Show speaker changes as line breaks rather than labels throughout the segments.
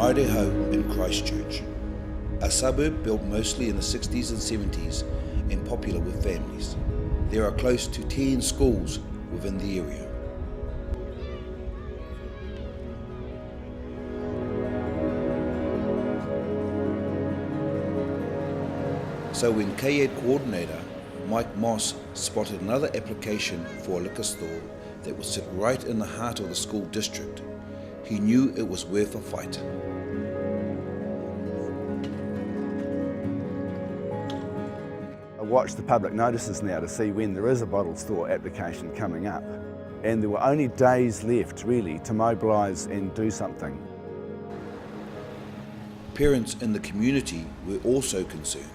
Mairehau in Christchurch, a suburb built mostly in the 60s and 70s and popular with families. There are close to 10 schools within the area. So when CAYAD coordinator Mike Moss spotted another application for a liquor store that would sit right in the heart of the school district, he knew it was worth a fight.
I watch the public notices now to see when there is a bottle store application coming up, and there were only days left really to mobilise and do something.
Parents in the community were also concerned.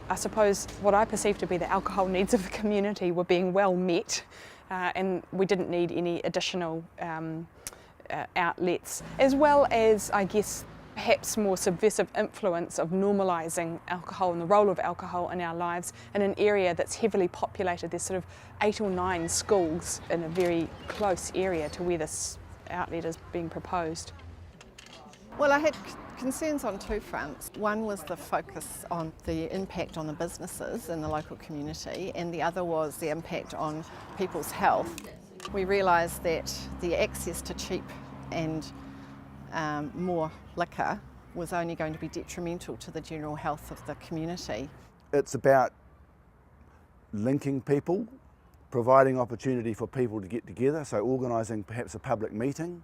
I suppose what I perceived to be the alcohol needs of the community were being well met, and we didn't need any additional outlets, as well as, I guess, perhaps more subversive influence of normalising alcohol and the role of alcohol in our lives in an area that's heavily populated. There's sort of 8 or 9 schools in a very close area to where this outlet is being proposed.
Well, I had concerns on 2 fronts. One was the focus on the impact on the businesses in the local community, and the other was the impact on people's health. We realised that the access to cheap and more liquor was only going to be detrimental to the general health of the community.
It's about linking people, providing opportunity for people to get together, so organising perhaps a public meeting,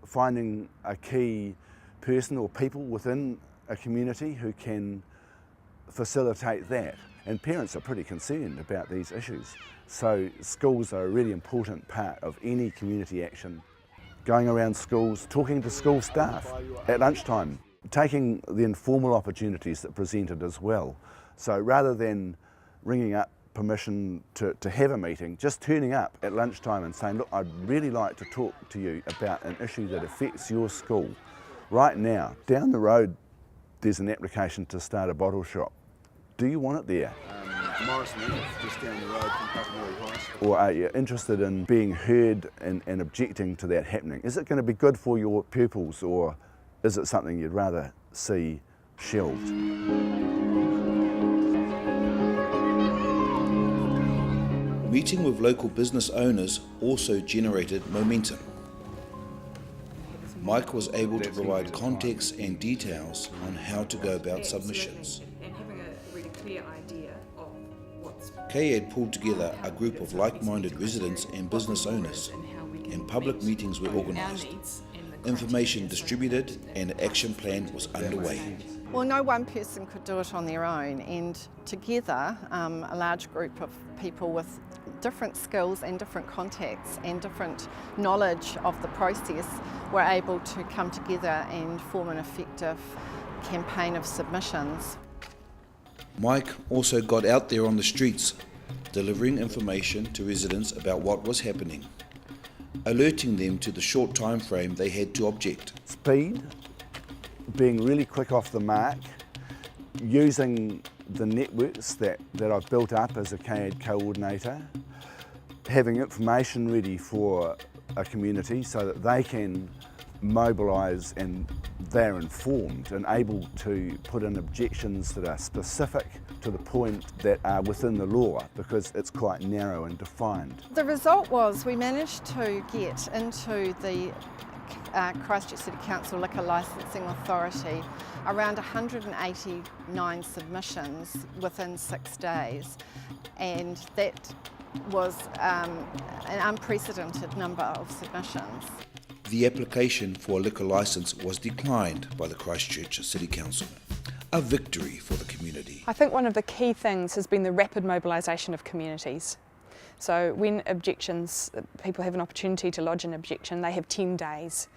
finding a key person or people within a community who can facilitate that. And parents are pretty concerned about these issues. So schools are a really important part of any community action. Going around schools, talking to school staff at lunchtime, taking the informal opportunities that presented as well. So rather than ringing up permission to have a meeting, just turning up at lunchtime and saying, look, I'd really like to talk to you about an issue that affects your school. Right now, down the road, there's an application to start a bottle shop. Do you want it there? Just down the road from High School. Or are you interested in being heard and objecting to that happening? Is it going to be good for your pupils, or is it something you'd rather see shelved?
Meeting with local business owners also generated momentum. Mike was able to provide context and details on how to go about submissions. CAYAD pulled together a group of like-minded residents and business owners, and public meetings were organised. Information distributed and an action plan was underway.
Well, no one person could do it on their own, and together a large group of people with different skills and different contacts and different knowledge of the process were able to come together and form an effective campaign of submissions.
Mike also got out there on the streets, delivering information to residents about what was happening, alerting them to the short time frame they had to object.
Speed, being really quick off the mark, using the networks that I've built up as a CAYAD coordinator, having information ready for a community so that they can mobilise and they're informed and able to put in objections that are specific to the point that are within the law, because it's quite narrow and defined. The result was we managed to get into the Christchurch City Council Liquor Licensing Authority around 189 submissions within 6 days, and that was an unprecedented number of submissions.
The application for a liquor licence was declined by the Christchurch City Council. A victory for the community.
I think one of the key things has been the rapid mobilisation of communities. So when people have an opportunity to lodge an objection, they have 10 days.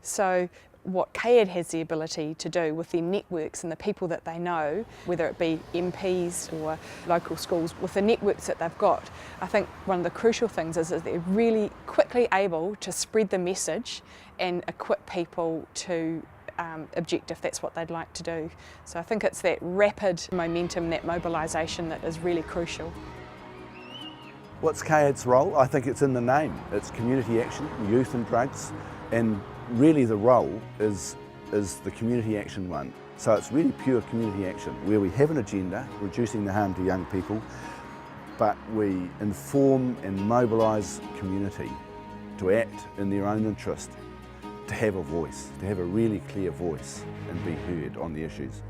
So what CAYAD has the ability to do with their networks and the people that they know, whether it be MPs or local schools, with the networks that they've got, I think one of the crucial things is that they're really quickly able to spread the message and equip people to object if that's what they'd like to do. So I think it's that rapid momentum, that mobilisation that is really crucial.
What's CAYAD's role? I think it's in the name. It's community action, youth and drugs, and really the role is is the community action one. So it's really pure community action, where we have an agenda, reducing the harm to young people, but we inform and mobilise community to act in their own interest, to have a voice, to have a really clear voice and be heard on the issues.